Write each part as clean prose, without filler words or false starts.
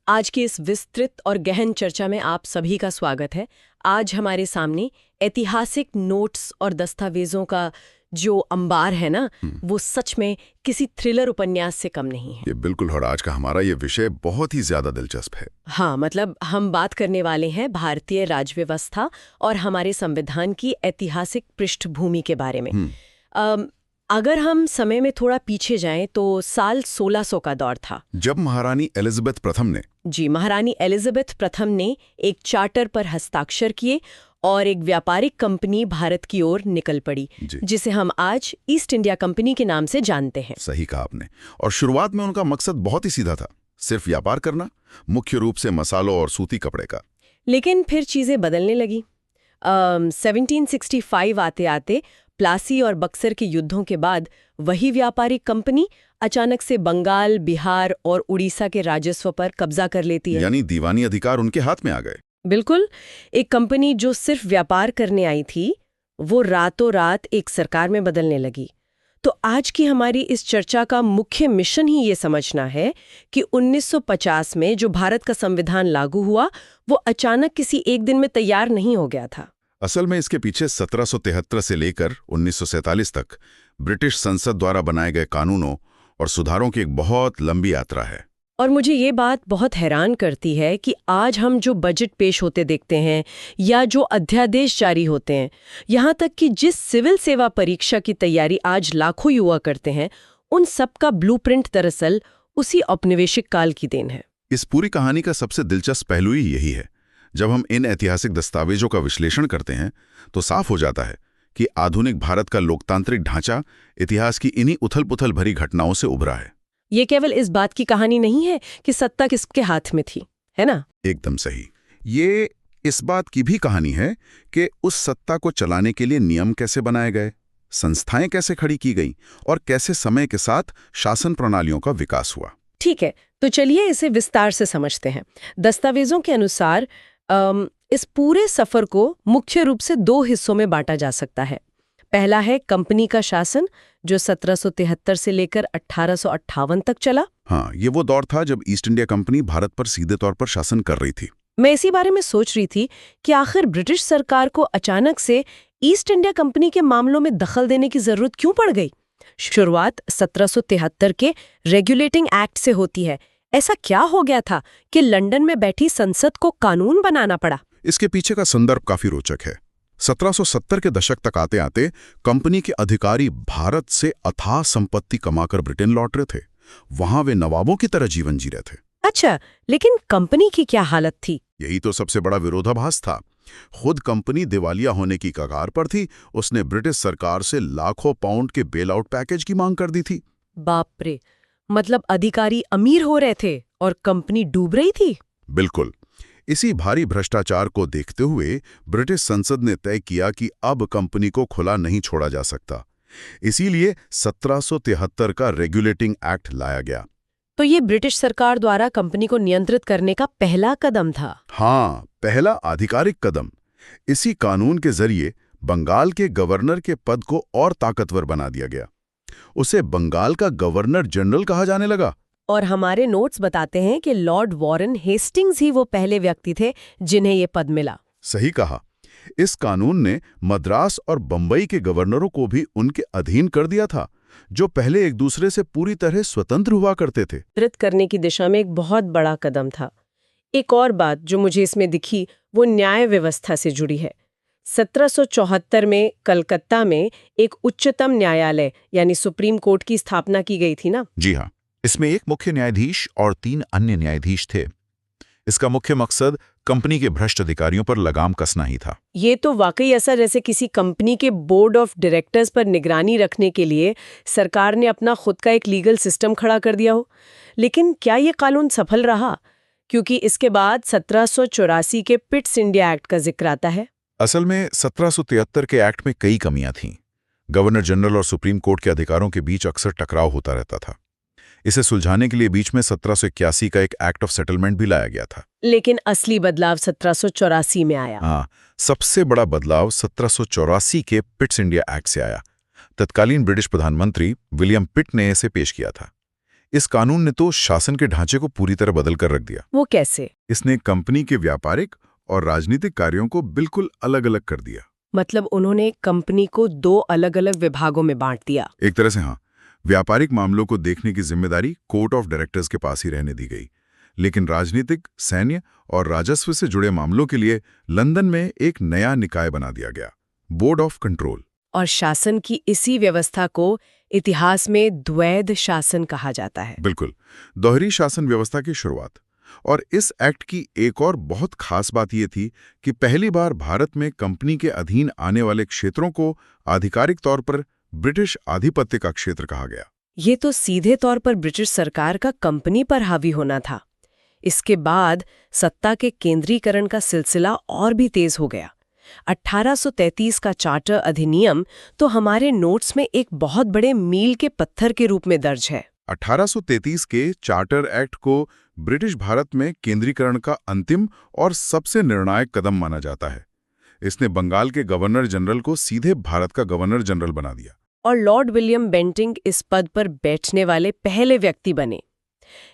आज की इस विस्तृत और गहन चर्चा में आप सभी का स्वागत है। आज हमारे सामने ऐतिहासिक नोट्स और दस्तावेजों का जो अंबार है ना, वो सच में किसी थ्रिलर उपन्यास से कम नहीं है। ये बिल्कुल, और आज का हमारा ये विषय बहुत ही ज्यादा दिलचस्प है। हाँ, मतलब हम बात करने वाले हैं भारतीय राजव्यवस्था और हमारे संविधान की ऐतिहासिक पृष्ठभूमि के बारे में। अगर हम समय में थोड़ा पीछे जाएं तो साल 1600 का दौर था, जब महारानी एलिजाबेथ प्रथम ने महारानी एलिजाबेथ प्रथम ने एक चार्टर पर हस्ताक्षर किए और एक व्यापारिक कंपनी भारत की ओर निकल पड़ी, जिसे हम आज ईस्ट इंडिया कंपनी के नाम से जानते हैं। सही कहा आपने। और शुरुआत में उनका मकसद बहुत ही सीधा था, सिर्फ व्यापार करना, मुख्य रूप से मसालों और सूती कपड़े का। लेकिन फिर चीजें बदलने लगी। 1765 आते आते प्लासी और बक्सर के युद्धों के बाद वही व्यापारिक कंपनी अचानक से बंगाल, बिहार और उड़ीसा के राजस्व पर कब्जा कर लेती है। यानी दीवानी अधिकार उनके हाथ में आ गए। बिल्कुल, एक कंपनी जो सिर्फ व्यापार करने आई थी, वो रातों रात एक सरकार में बदलने लगी। तो आज की हमारी इस चर्चा का मुख्य मिशन ही ये समझना है कि 1950 में जो भारत का संविधान लागू हुआ, वो अचानक किसी एक दिन में तैयार नहीं हो गया था। असल में इसके पीछे 1773 से लेकर 1947 तक ब्रिटिश संसद द्वारा बनाए गए कानूनों और सुधारों की एक बहुत लंबी यात्रा है। और मुझे ये बात बहुत हैरान करती है कि आज हम जो बजट पेश होते देखते हैं या जो अध्यादेश जारी होते हैं, यहाँ तक कि जिस सिविल सेवा परीक्षा की तैयारी आज लाखों युवा करते हैं, उन सब का ब्लूप्रिंट दरअसल उसी औपनिवेशिक काल की देन है। इस पूरी कहानी का सबसे दिलचस्प पहलू ही यही है। जब हम इन ऐतिहासिक दस्तावेजों का विश्लेषण करते हैं तो साफ हो जाता है कि आधुनिक भारत का लोकतांत्रिक ढांचा इतिहास की इन्हीं उथल-पुथल भरी घटनाओं से उभरा है। ये केवल इस बात की कहानी नहीं है कि सत्ता किसके हाथ में थी, है ना? एकदम सही। ये इस बात की भी कहानी है कि उस सत्ता को चलाने के लिए नियम कैसे बनाए गए, संस्थाएं कैसे खड़ी की गई और कैसे समय के साथ शासन प्रणालियों का विकास हुआ। ठीक है, तो चलिए इसे विस्तार से समझते हैं। दस्तावेजों के अनुसार इस पूरे सफर को मुख्य रूप से दो हिस्सों में बांटा जा सकता है। पहला है कंपनी का शासन, जो 1773 से लेकर 1858 तक चला। हाँ, ये वो दौर था जब ईस्ट इंडिया कंपनी भारत पर सीधे तौर पर शासन कर रही थी। मैं इसी बारे में सोच रही थी कि आखिर ब्रिटिश सरकार को अचानक से ईस्ट इंडिया कंपनी के मामलों में दखल देने की जरूरत क्यों पड़ गई? शुरुआत 1773 के रेगुलेटिंग एक्ट से होती है। ऐसा क्या हो गया था कि लंदन में बैठी संसद को कानून बनाना पड़ा? इसके पीछे का संदर्भ काफी रोचक है। 1770 के दशक तक आते आते कंपनी के अधिकारी भारत से अथाह संपत्ति कमाकर ब्रिटेन लौट रहे थे। वहां वे नवाबों की तरह जीवन जी रहे थे। अच्छा, लेकिन कंपनी की क्या हालत थी? यही तो सबसे बड़ा विरोधाभास था। खुद कंपनी दिवालिया होने की कगार पर थी। उसने ब्रिटिश सरकार से लाखों पाउंड के बेल आउट पैकेज की मांग कर दी थी। बाप रे, मतलब अधिकारी अमीर हो रहे थे और कंपनी डूब रही थी। बिल्कुल। इसी भारी भ्रष्टाचार को देखते हुए ब्रिटिश संसद ने तय किया कि अब कंपनी को खुला नहीं छोड़ा जा सकता। इसीलिए 1773 का रेगुलेटिंग एक्ट लाया गया। तो ये ब्रिटिश सरकार द्वारा कंपनी को नियंत्रित करने का पहला कदम था। हाँ, पहला आधिकारिक कदम। इसी कानून के जरिए बंगाल के गवर्नर के पद को और ताकतवर बना दिया गया। उसे बंगाल का गवर्नर जनरल कहा जाने लगा। और हमारे नोट्स बताते हैं कि लॉर्ड वॉरेन हेस्टिंग्स ही वो पहले व्यक्ति थे जिन्हें ये पद मिला। सही कहा। इस कानून ने मद्रास और बंबई के गवर्नरों को भी उनके अधीन कर दिया था, जो पहले एक दूसरे से पूरी तरह स्वतंत्र हुआ करते थे। नियंत्रित करने की दिशा में एक बहुत बड़ा कदम था। एक और बात जो मुझे इसमें दिखी वो न्याय व्यवस्था से जुड़ी है। 1774 में कलकत्ता में एक उच्चतम न्यायालय यानी सुप्रीम कोर्ट की स्थापना की गई थी ना? जी हाँ। इसमें एक मुख्य न्यायाधीश और 3 अन्य न्यायाधीश थे। इसका मुख्य मकसद कंपनी के भ्रष्ट अधिकारियों पर लगाम कसना ही था। ये तो वाकई ऐसा जैसे किसी कंपनी के बोर्ड ऑफ डायरेक्टर्स पर निगरानी रखने के लिए सरकार ने अपना खुद का एक लीगल सिस्टम खड़ा कर दिया हो। लेकिन क्या ये कानून सफल रहा? क्योंकि इसके बाद 1784 के पिट्स इंडिया एक्ट का जिक्र आता है। असल में 1773 के एक्ट में कई कमियां थीं। गवर्नर जनरल और सुप्रीम कोर्ट के अधिकारों के बीच अक्सर टकराव होता रहता था। इसे सुलझाने के लिए बीच में 1781 का एक एक्ट ऑफ सेटलमेंट भी लाया गया था। लेकिन असली बदलाव 1784 में आया। हाँ, सबसे बड़ा बदलाव 1784 के पिट्स इंडिया एक्ट से आया। तत्कालीन ब्रिटिश प्रधानमंत्री विलियम पिट ने इसे पेश किया था। इस कानून ने तो शासन के ढांचे को पूरी तरह बदल कर रख दिया। वो कैसे? इसने कंपनी के व्यापारिक और राजनीतिक कार्यों को बिल्कुल अलग अलग कर दिया। मतलब उन्होंने कंपनी को 2 अलग-अलग विभागों में बांट दिया। एक तरह से हाँ, व्यापारिक मामलों को देखने की जिम्मेदारी कोर्ट ऑफ डायरेक्टर्स के पास ही रहने दी गई, लेकिन राजनीतिक, सैन्य और राजस्व से जुड़े मामलों के लिए लंदन में एक नया निकाय बना दिया गया, बोर्ड ऑफ कंट्रोल। और शासन की इसी व्यवस्था को इतिहास में द्वैध शासन कहा जाता है। बिल्कुल, दोहरी शासन व्यवस्था की शुरुआत। और इस एक्ट की एक और बहुत खास बात यह थी कि पहली बार भारत में कंपनी के अधीन आने वाले क्षेत्रों को आधिकारिक तौर पर ब्रिटिश आधिपत्य का क्षेत्र कहा गया। ये तो सीधे तौर पर ब्रिटिश सरकार का कंपनी पर हावी होना था। इसके बाद सत्ता के केंद्रीकरण का सिलसिला और भी तेज हो गया। 1833 का चार्टर अधिनियम तो हमारे नोट्स में एक बहुत बड़े मील के पत्थर के रूप में दर्ज है। 1833 के चार्टर एक्ट को ब्रिटिश भारत में केंद्रीकरण का अंतिम और सबसे निर्णायक कदम माना जाता है। इसने बंगाल के गवर्नर जनरल को सीधे भारत का गवर्नर जनरल बना दिया। और लॉर्ड विलियम बेंटिंग इस पद पर बैठने वाले पहले व्यक्ति बने।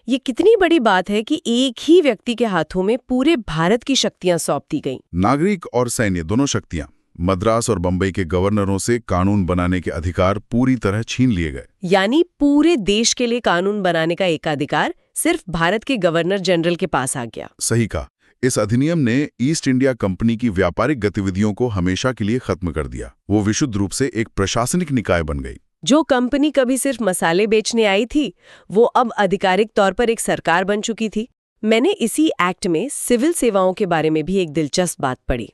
ये कितनी बड़ी बात है कि एक ही व्यक्ति के हाथों में पूरे भारत की शक्तियां सौंप दी गईं। नागरिक और सैन्य दोनों शक्तियां मद्रास और बंबई के गवर्नरों से कानून बनाने के अधिकार पूरी तरह छीन लिए गए। यानी पूरे देश के लिए कानून बनाने का एकाधिकार सिर्फ भारत के गवर्नर जनरल के पास आ गया। सही कहा। इस अधिनियम ने ईस्ट इंडिया कंपनी की व्यापारिक गतिविधियों को हमेशा के लिए खत्म कर दिया। वो विशुद्ध रूप से एक प्रशासनिक निकाय बन गई। जो कंपनी कभी सिर्फ मसाले बेचने आई थी, वो अब आधिकारिक तौर पर एक सरकार बन चुकी थी। मैंने इसी एक्ट में सिविल सेवाओं के बारे में भी एक दिलचस्प बात पढ़ी।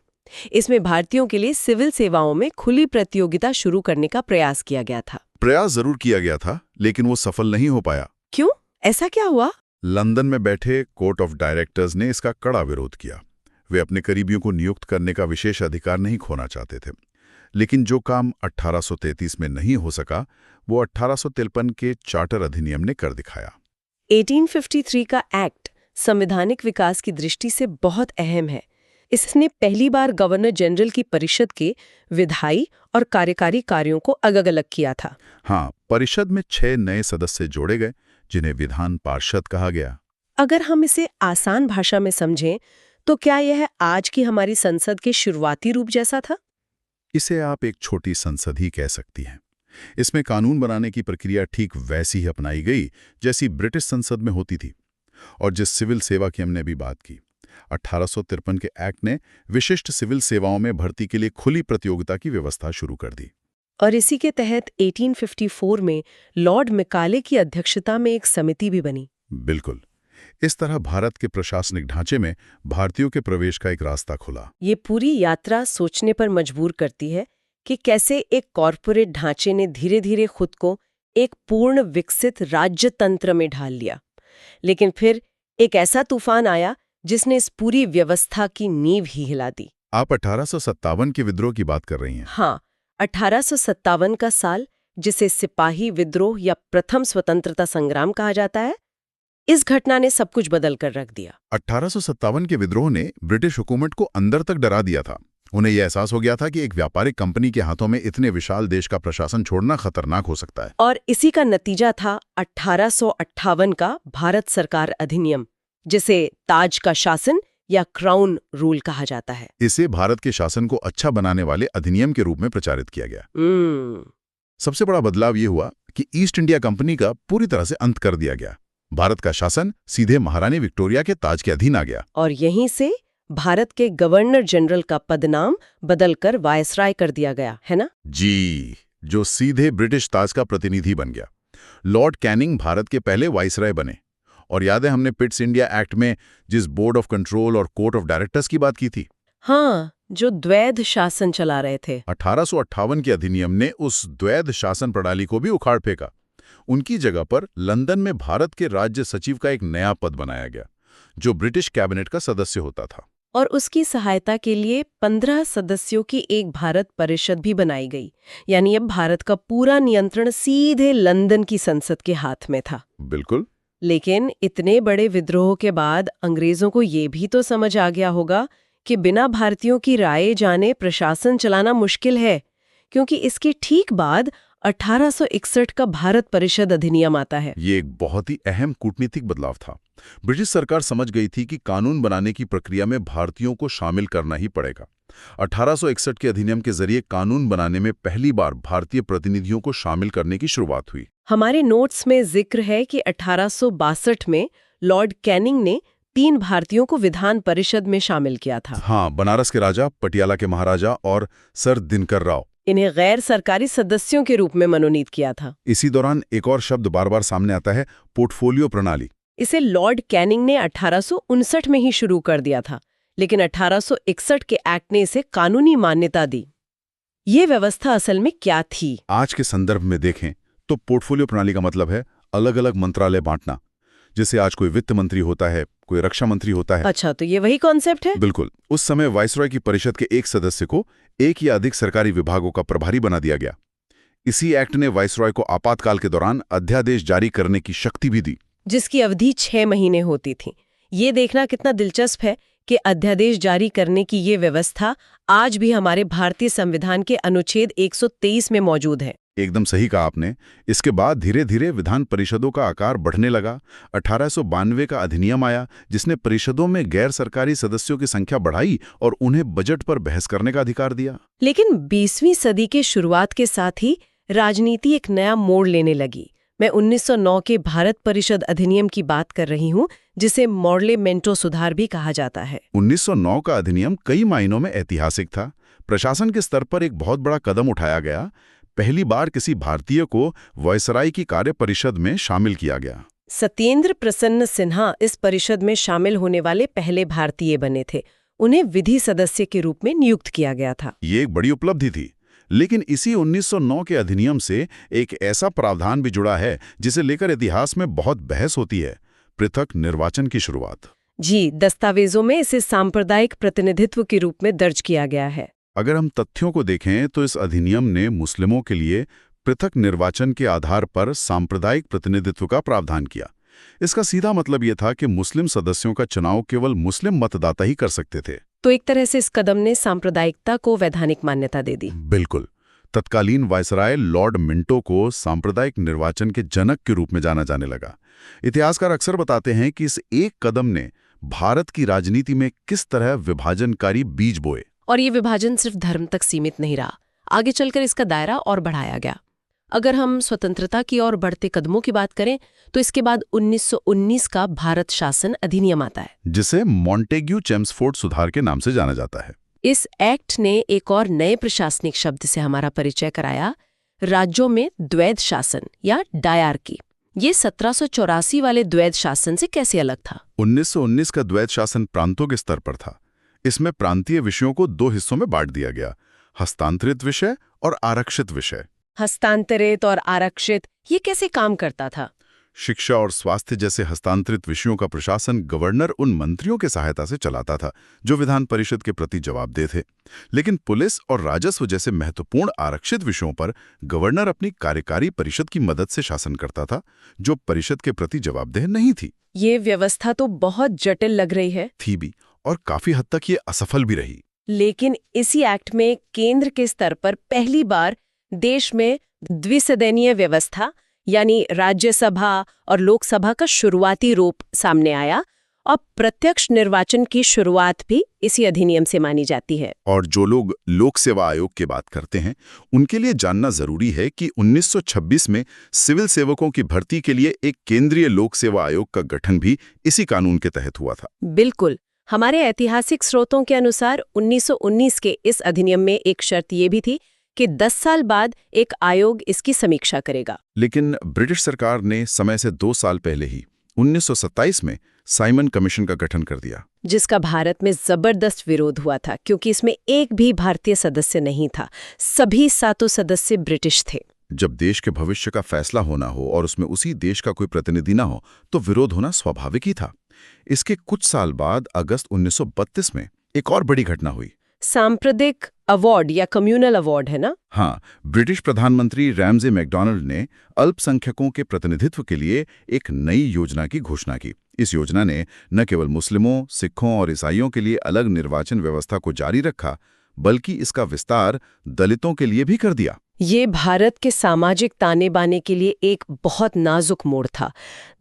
इसमें भारतीयों के लिए सिविल सेवाओं में खुली प्रतियोगिता शुरू करने का प्रयास किया गया था। प्रयास जरूर किया गया था, लेकिन वो सफल नहीं हो पाया। क्यों? ऐसा क्या हुआ? लंदन में बैठे कोर्ट ऑफ डायरेक्टर्स ने इसका कड़ा विरोध किया। वे अपने करीबियों को नियुक्त करने का विशेष अधिकार नहीं खोना चाहते थे। लेकिन जो काम 1833 में नहीं हो सका, वो 1853 के चार्टर अधिनियम ने कर दिखाया। 1853 का एक्ट संवैधानिक विकास की दृष्टि से बहुत अहम है। इसने पहली बार गवर्नर जनरल की परिषद के विधायी और कार्यकारी कार्यों को अलग-अलग किया था। हाँ, परिषद में 6 नए सदस्य जोड़े गए, जिन्हें विधान पार्षद कहा गया। अगर हम इसे आसान भाषा में समझें, तो क्या यह आज की हमारी संसद के शुरुआती रूप जैसा था? इसे आप एक छोटी संसद ही कह सकती हैं। इसमें कानून बनाने की प्रक्रिया ठीक वैसी ही अपनाई गई जैसी ब्रिटिश संसद में होती थी। और जिस सिविल सेवा की हमने भी बात की, 1853 के एक्ट ने विशिष्ट सिविल सेवाओं में भर्ती के लिए खुली प्रतियोगिता की व्यवस्था शुरू कर दी। और इसी के तहत 1854 में लॉर्ड मैकाले की अध्यक्षता में एक समिति भी बनी। बिल्कुल। इस तरह भारत के प्रशासनिक ढांचे में भारतीयों के प्रवेश का एक रास्ता खुला। ये पूरी यात्रा सोचने पर मजबूर करती है कि कैसे एक कॉरपोरेट ढांचे ने धीरे धीरे खुद को एक पूर्ण विकसित राज्य तंत्र में ढाल लिया। लेकिन फिर एक ऐसा तूफान आया जिसने इस पूरी व्यवस्था की नींव ही हिला दी। आप 1857 के विद्रोह की बात कर रही हैं। हाँ, 1857 का साल, जिसे सिपाही विद्रोह या प्रथम स्वतंत्रता संग्राम कहा जाता है, इस घटना ने सब कुछ बदल कर रख दिया। 1857 के विद्रोह ने ब्रिटिश हुकूमत को अंदर तक डरा दिया था। उन्हें यह एहसास हो गया था कि एक व्यापारिक कंपनी के हाथों में इतने विशाल देश का प्रशासन छोड़ना खतरनाक हो सकता है। और इसी का नतीजा था 1858 का भारत सरकार अधिनियम, जिसे ताज का शासन या क्राउन रूल कहा जाता है। इसे भारत के शासन को अच्छा बनाने वाले अधिनियम के रूप में प्रचारित किया गया। सबसे बड़ा बदलाव ये हुआ कि ईस्ट इंडिया कंपनी का पूरी तरह से अंत कर दिया गया। भारत का शासन सीधे महारानी विक्टोरिया के ताज के अधीन आ गया। और यहीं से भारत के गवर्नर जनरल का पदनाम बदलकर वायसराय कर दिया गया, है ना? जी, जो सीधे ब्रिटिश ताज का प्रतिनिधि बन गया। लॉर्ड कैनिंग भारत के पहले वायसराय बने। और याद है हमने पिट्स इंडिया एक्ट में जिस बोर्ड ऑफ कंट्रोल और कोर्ट ऑफ डायरेक्टर्स की बात की थी? हाँ, जो द्वैध शासन चला रहे थे। 1858 के अधिनियम ने उस द्वैध शासन प्रणाली को भी उखाड़ फेंका। उनकी जगह पर लंदन में भारत के राज्य सचिव का एक नया पद बनाया गया, जो ब्रिटिश कैबिनेट का सदस्य होता था। और उसकी सहायता के लिए 15 सदस्यों की एक भारत परिषद भी बनाई गई। यानी अब भारत का पूरा नियंत्रण सीधे लंदन की संसद के हाथ में था। बिल्कुल। लेकिन इतने बड़े विद्रोह के बाद अंग्रेजों को ये भी तो समझ आ गया होगा कि बिना भारतीयों की राय जाने प्रशासन चलाना मुश्किल है, क्योंकि इसके ठीक बाद 1861 का भारत परिषद अधिनियम आता है। ये एक बहुत ही अहम कूटनीतिक बदलाव था। ब्रिटिश सरकार समझ गई थी कि कानून बनाने की प्रक्रिया में भारतीयों को शामिल करना ही पड़ेगा। 1861 के अधिनियम के जरिए कानून बनाने में पहली बार भारतीय प्रतिनिधियों को शामिल करने की शुरुआत हुई। हमारे नोट्स में जिक्र है कि 1862 में लॉर्ड कैनिंग ने 3 भारतीयों को विधान परिषद में शामिल किया था। हाँ, बनारस के राजा, पटियाला के महाराजा और सर दिनकर राव। इन्हें गैर सरकारी सदस्यों के रूप में मनोनीत किया था। इसी दौरान एक और शब्द बार बार सामने आता है, पोर्टफोलियो प्रणाली। इसे लॉर्ड कैनिंग ने 1859 में ही शुरू कर दिया था, लेकिन 1861 के एक्ट ने इसे कानूनी मान्यता दी। ये व्यवस्था असल में क्या थी? आज के संदर्भ में देखें तो पोर्टफोलियो प्रणाली का मतलब है अलग अलग मंत्रालय बांटना। जैसे आज कोई वित्त मंत्री होता है, कोई रक्षा मंत्री होता है। अच्छा, तो ये वही कॉन्सेप्ट है? बिल्कुल। उस समय वाइसरॉय की परिषद के एक सदस्य को एक या अधिक सरकारी विभागों का प्रभारी बना दिया गया। इसी एक्ट ने वाइसरॉय को आपातकाल के दौरान अध्यादेश जारी करने की शक्ति भी दी, जिसकी अवधि 6 महीने होती थी। ये देखना कितना दिलचस्प है कि अध्यादेश जारी करने की ये व्यवस्था आज भी हमारे भारतीय संविधान के अनुच्छेद 123 में मौजूद है। एकदम सही कहा आपने। इसके बाद धीरे धीरे विधान परिषदों का आकार बढ़ने लगा। 1892 का अधिनियम आया, जिसने परिषदों में गैर सरकारी सदस्यों की संख्या बढ़ाई और उन्हें बजट पर बहस करने का अधिकार दिया। लेकिन 20वीं सदी के शुरुआत के साथ ही राजनीति एक नया मोड़ लेने लगी। मैं 1909 के भारत परिषद अधिनियम की बात कर रही हूँ, जिसे मॉडले-मेंटो सुधार भी कहा जाता है। 1909 का अधिनियम कई मायनों में ऐतिहासिक था। प्रशासन के स्तर पर एक बहुत बड़ा कदम उठाया गया। पहली बार किसी भारतीय को वायसराय की कार्य परिषद में शामिल किया गया। सत्येंद्र प्रसन्न सिन्हा इस परिषद में शामिल होने वाले पहले भारतीय बने थे। उन्हें विधि सदस्य के रूप में नियुक्त किया गया था। ये एक बड़ी उपलब्धि थी। लेकिन इसी 1909 के अधिनियम से एक ऐसा प्रावधान भी जुड़ा है जिसे लेकर इतिहास में बहुत बहस होती है, पृथक निर्वाचन की शुरुआत। जी, दस्तावेजों में इसे सांप्रदायिक प्रतिनिधित्व के रूप में दर्ज किया गया है। अगर हम तथ्यों को देखें तो इस अधिनियम ने मुस्लिमों के लिए पृथक निर्वाचन के आधार पर सांप्रदायिक प्रतिनिधित्व का प्रावधान किया। इसका सीधा मतलब यह था कि मुस्लिम सदस्यों का चुनाव केवल मुस्लिम मतदाता ही कर सकते थे। तो एक तरह से इस कदम ने सांप्रदायिकता को वैधानिक मान्यता दे दी। बिल्कुल। तत्कालीन वायसराय लॉर्ड मिंटो को सांप्रदायिक निर्वाचन के जनक के रूप में जाना जाने लगा। इतिहासकार अक्सर बताते हैं कि इस एक कदम ने भारत की राजनीति में किस तरह विभाजनकारी बीज बोए। और ये विभाजन सिर्फ धर्म तक सीमित नहीं रहा, आगे चलकर इसका दायरा और बढ़ाया गया। अगर हम स्वतंत्रता की ओर बढ़ते कदमों की बात करें तो इसके बाद 1919 का भारत शासन अधिनियम आता है, जिसे मॉन्टेग्यू चेम्सफोर्ड सुधार के नाम से जाना जाता है। इस एक्ट ने एक और नए प्रशासनिक शब्द से हमारा परिचय कराया, राज्यों में द्वैध शासन या डायरकी। ये 1784 वाले द्वैध शासन से कैसे अलग था? 1919 का द्वैध शासन प्रांतों के स्तर पर था। इसमें प्रांतीय विषयों को 2 हिस्सों में बांट दिया गया, हस्तांतरित विषय और आरक्षित विषय। हस्तांतरित और आरक्षित, ये कैसे काम करता था? शिक्षा और स्वास्थ्य जैसे हस्तांतरित विषयों का प्रशासन गवर्नर उन मंत्रियों के सहायता से चलाता था जो विधान परिषद के प्रति जवाबदेह थे। लेकिन पुलिस और राजस्व जैसे महत्वपूर्ण आरक्षित विषयों पर गवर्नर अपनी कार्यकारी परिषद की मदद से शासन करता था, जो परिषद के प्रति जवाबदेह नहीं थी। ये व्यवस्था तो बहुत जटिल लग रही है। थी भी, और काफी हद तक ये असफल भी रही। लेकिन इसी एक्ट में केंद्र के स्तर पर पहली बार देश में द्विसदनीय व्यवस्था यानी राज्यसभा और लोकसभा का शुरुआती रूप सामने आया और प्रत्यक्ष निर्वाचन की शुरुआत भी इसी अधिनियम से मानी जाती है। और जो लोग लोक सेवा आयोग की बात करते हैं उनके लिए जानना जरूरी है कि 1926 में सिविल सेवकों की भर्ती के लिए एक केंद्रीय लोक सेवा आयोग का गठन भी इसी कानून के तहत हुआ था। बिल्कुल। हमारे ऐतिहासिक स्रोतों के अनुसार 1919 के इस अधिनियम में एक शर्त ये भी थी कि 10 साल बाद एक आयोग इसकी समीक्षा करेगा। लेकिन ब्रिटिश सरकार ने समय से 2 साल पहले ही 1927 में साइमन कमीशन का गठन कर दिया, जिसका भारत में जबरदस्त विरोध हुआ था क्योंकि इसमें एक भी भारतीय सदस्य नहीं था। सभी 7 सदस्य ब्रिटिश थे। जब देश के भविष्य का फैसला होना हो और उसमें उसी देश का कोई प्रतिनिधि ना हो तो विरोध होना स्वाभाविक ही था। इसके कुछ साल बाद अगस्त 1932 में एक और बड़ी घटना हुई। सांप्रदायिक अवार्ड या कम्युनल अवार्ड है ना? हाँ, ब्रिटिश प्रधानमंत्री रैमजे मैकडॉनल्ड ने अल्पसंख्यकों के प्रतिनिधित्व के लिए एक नई योजना की घोषणा की। इस योजना ने न केवल मुस्लिमों, सिखों और ईसाइयों के लिए अलग निर्वाचन व्यवस्था को जारी रखा, बल्कि इसका विस्तार दलितों के लिए भी कर दिया। ये भारत के सामाजिक ताने बाने के लिए एक बहुत नाजुक मोड़ था।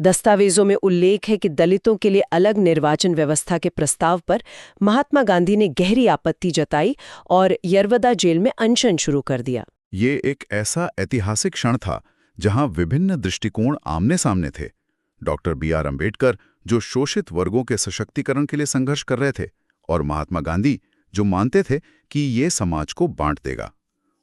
दस्तावेजों में उल्लेख है कि दलितों के लिए अलग निर्वाचन व्यवस्था के प्रस्ताव पर महात्मा गांधी ने गहरी आपत्ति जताई और यरवदा जेल में अनशन शुरू कर दिया। ये एक ऐसा ऐतिहासिक क्षण था जहां विभिन्न दृष्टिकोण आमने सामने थे। Doctor B.R. अम्बेडकर, जो शोषित वर्गों के सशक्तिकरण के लिए संघर्ष कर रहे थे, और महात्मा गांधी, जो मानते थे कि ये समाज को बांट देगा।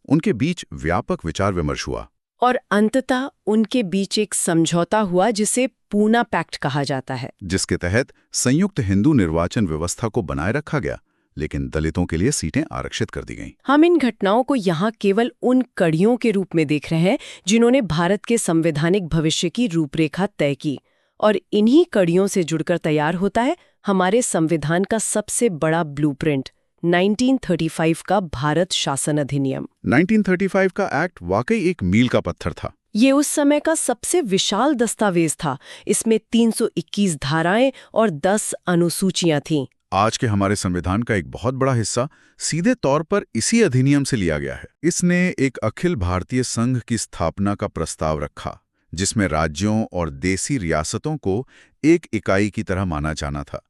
उनके बीच व्यापक विचार विमर्श हुआ और अंततः उनके बीच एक समझौता हुआ जिसे पूना पैक्ट कहा जाता है, जिसके तहत संयुक्त हिंदू निर्वाचन व्यवस्था को बनाए रखा गया, लेकिन दलितों के लिए सीटें आरक्षित कर दी गईं। हम इन घटनाओं को यहाँ केवल उन कड़ियों के रूप में देख रहे हैं जिन्होंने भारत के संवैधानिक भविष्य की रूपरेखा तय की, और इन्हीं कड़ियों से जुड़कर तैयार होता है हमारे संविधान का सबसे बड़ा ब्लूप्रिंट, 1935 का भारत शासन अधिनियम। 1935 का एक्ट वाकई एक मील का पत्थर था। ये उस समय का सबसे विशाल दस्तावेज था। इसमें 321 धाराएं और 10 अनुसूचियां थीं। आज के हमारे संविधान का एक बहुत बड़ा हिस्सा सीधे तौर पर इसी अधिनियम से लिया गया है। इसने एक अखिल भारतीय संघ की स्थापना का प्रस्ताव रखा, जिसमें राज्यों और देसी रियासतों को एक इकाई की तरह माना जाना था।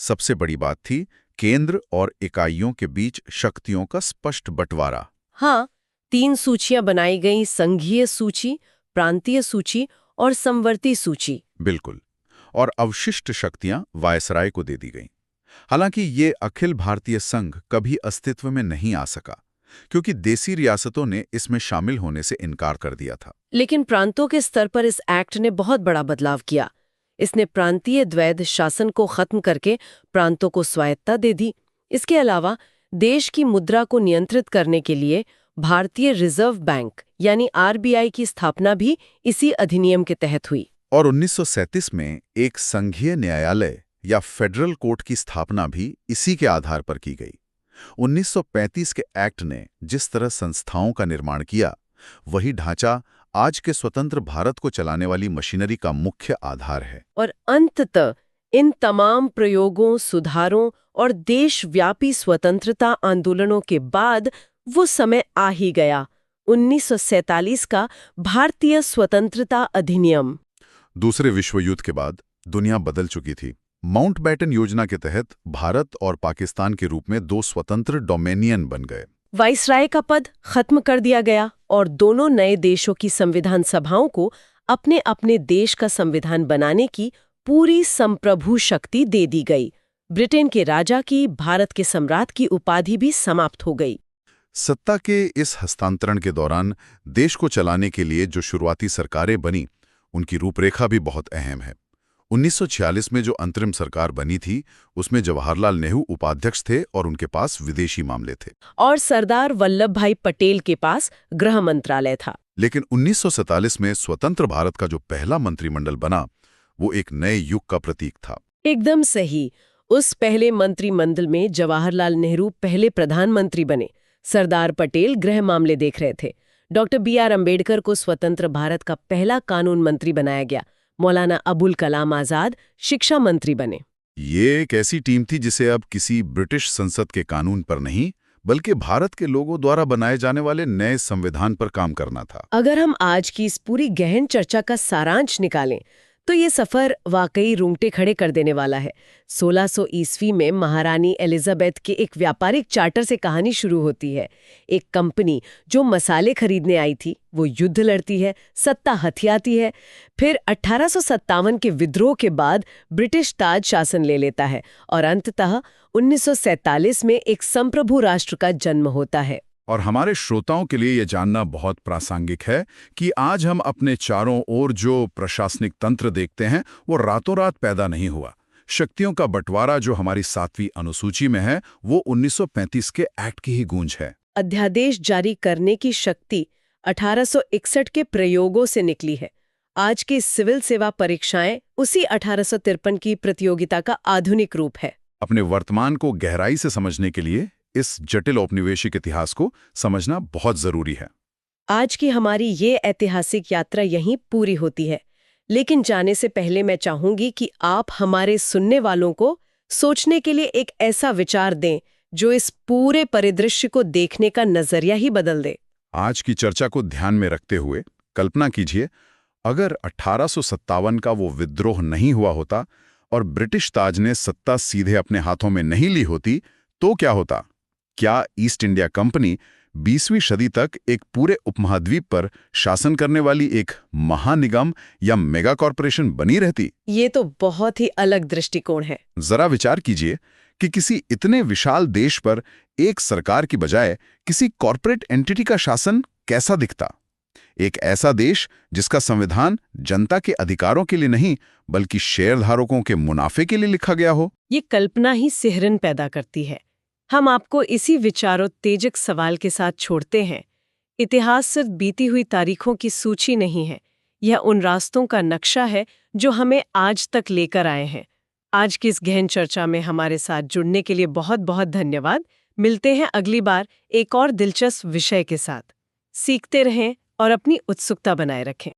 सबसे बड़ी बात थी केंद्र और इकाइयों के बीच शक्तियों का स्पष्ट बंटवारा। हाँ, 3 सूचियां बनाई गईं: संघीय सूची, प्रांतीय सूची और समवर्ती सूची। बिल्कुल। और अवशिष्ट शक्तियां वायसराय को दे दी गईं। हालांकि ये अखिल भारतीय संघ कभी अस्तित्व में नहीं आ सका, क्योंकि देसी रियासतों ने इसमें शामिल होने से इनकार कर दिया था। लेकिन प्रांतों के स्तर पर इस एक्ट ने बहुत बड़ा बदलाव किया। इसने प्रांतीय द्वैध शासन को खत्म करके प्रांतों को स्वायत्तता दे दी। इसके अलावा देश की मुद्रा को नियंत्रित करने के लिए भारतीय रिजर्व बैंक यानी RBI की स्थापना भी इसी अधिनियम के तहत हुई। और 1937 में एक संघीय न्यायालय या फेडरल कोर्ट की स्थापना भी इसी के आधार पर की गई। 1935 के एक्ट ने जिस तरह संस्थाओं का निर्माण किया, वही ढांचा आज के स्वतंत्र भारत को चलाने वाली मशीनरी का मुख्य आधार है। और अंततः इन तमाम प्रयोगों, सुधारों और देशव्यापी स्वतंत्रता आंदोलनों के बाद वो समय आ ही गया, 1947 का भारतीय स्वतंत्रता अधिनियम। दूसरे विश्व युद्ध के बाद दुनिया बदल चुकी थी। माउंटबैटन योजना के तहत भारत और पाकिस्तान के रूप में 2 स्वतंत्र डोमेनियन बन गए। वाइसराय का पद खत्म कर दिया गया और दोनों नए देशों की संविधान सभाओं को अपने अपने देश का संविधान बनाने की पूरी संप्रभु शक्ति दे दी गई। ब्रिटेन के राजा की, भारत के सम्राट की उपाधि भी समाप्त हो गई। सत्ता के इस हस्तांतरण के दौरान देश को चलाने के लिए जो शुरुआती सरकारें बनी, उनकी रूपरेखा भी बहुत अहम है। 1946 में जो अंतरिम सरकार बनी थी, उसमें जवाहरलाल नेहरू उपाध्यक्ष थे और उनके पास विदेशी मामले थे, और सरदार वल्लभ भाई पटेल के पास गृह मंत्रालय था। लेकिन 1947 में स्वतंत्र भारत का जो पहला मंत्रिमंडल बना, वो एक नए युग का प्रतीक था। एकदम सही। उस पहले मंत्रिमंडल में जवाहरलाल नेहरू पहले प्रधानमंत्री बने, सरदार पटेल गृह मामले देख रहे थे, डॉक्टर B.R. अम्बेडकर को स्वतंत्र भारत का पहला कानून मंत्री बनाया गया, मौलाना अबुल कलाम आजाद शिक्षा मंत्री बने। ये एक ऐसी टीम थी जिसे अब किसी ब्रिटिश संसद के कानून पर नहीं, बल्कि भारत के लोगों द्वारा बनाए जाने वाले नए संविधान पर काम करना था। अगर हम आज की इस पूरी गहन चर्चा का सारांश निकालें तो ये सफर वाकई रोंगटे खड़े कर देने वाला है। 1600 ईस्वी में महारानी एलिजाबेथ के एक व्यापारिक चार्टर से कहानी शुरू होती है। एक कंपनी जो मसाले खरीदने आई थी, वो युद्ध लड़ती है, सत्ता हथियाती है। फिर 1857 के विद्रोह के बाद ब्रिटिश ताज शासन ले लेता है और अंततः 1947 में एक संप्रभु राष्ट्र का जन्म होता है। और हमारे श्रोताओं के लिए ये जानना बहुत प्रासंगिक है कि आज हम अपने चारों ओर जो प्रशासनिक तंत्र देखते हैं, वो रातों रात पैदा नहीं हुआ। शक्तियों का बंटवारा जो हमारी 7वीं अनुसूची में है, वो 1935 के एक्ट की ही गूंज है। अध्यादेश जारी करने की शक्ति 1861 के प्रयोगों से निकली है। आज की सिविल सेवा परीक्षाएं उसी 1853 की प्रतियोगिता का आधुनिक रूप है। अपने वर्तमान को गहराई से समझने के लिए इस जटिल औपनिवेशिक इतिहास को समझना बहुत जरूरी है। आज की हमारी ये ऐतिहासिक यात्रा यहीं पूरी होती है, लेकिन जाने से पहले मैं चाहूंगी कि आप हमारे सुनने वालों को सोचने के लिए एक ऐसा विचार दें जो इस पूरे परिदृश्य को देखने का नजरिया ही बदल दे। आज की चर्चा को ध्यान में रखते हुए कल्पना कीजिए, अगर 1857 का वो विद्रोह नहीं हुआ होता और ब्रिटिश ताज ने सत्ता सीधे अपने हाथों में नहीं ली होती, तो क्या होता? क्या ईस्ट इंडिया कंपनी 20वीं सदी तक एक पूरे उपमहाद्वीप पर शासन करने वाली एक महानिगम या मेगा कॉरपोरेशन बनी रहती? ये तो बहुत ही अलग दृष्टिकोण है। जरा विचार कीजिए कि किसी इतने विशाल देश पर एक सरकार की बजाय किसी कॉरपोरेट एंटिटी का शासन कैसा दिखता। एक ऐसा देश जिसका संविधान जनता के अधिकारों के लिए नहीं बल्कि शेयरधारकों के मुनाफे के लिए लिखा गया हो। ये कल्पना ही सिहरन पैदा करती है। हम आपको इसी विचारोत्तेजक सवाल के साथ छोड़ते हैं। इतिहास सिर्फ बीती हुई तारीखों की सूची नहीं है, यह उन रास्तों का नक्शा है जो हमें आज तक लेकर आए हैं। आज की इस गहन चर्चा में हमारे साथ जुड़ने के लिए बहुत बहुत धन्यवाद। मिलते हैं अगली बार एक और दिलचस्प विषय के साथ। सीखते रहें और अपनी उत्सुकता बनाए रखें।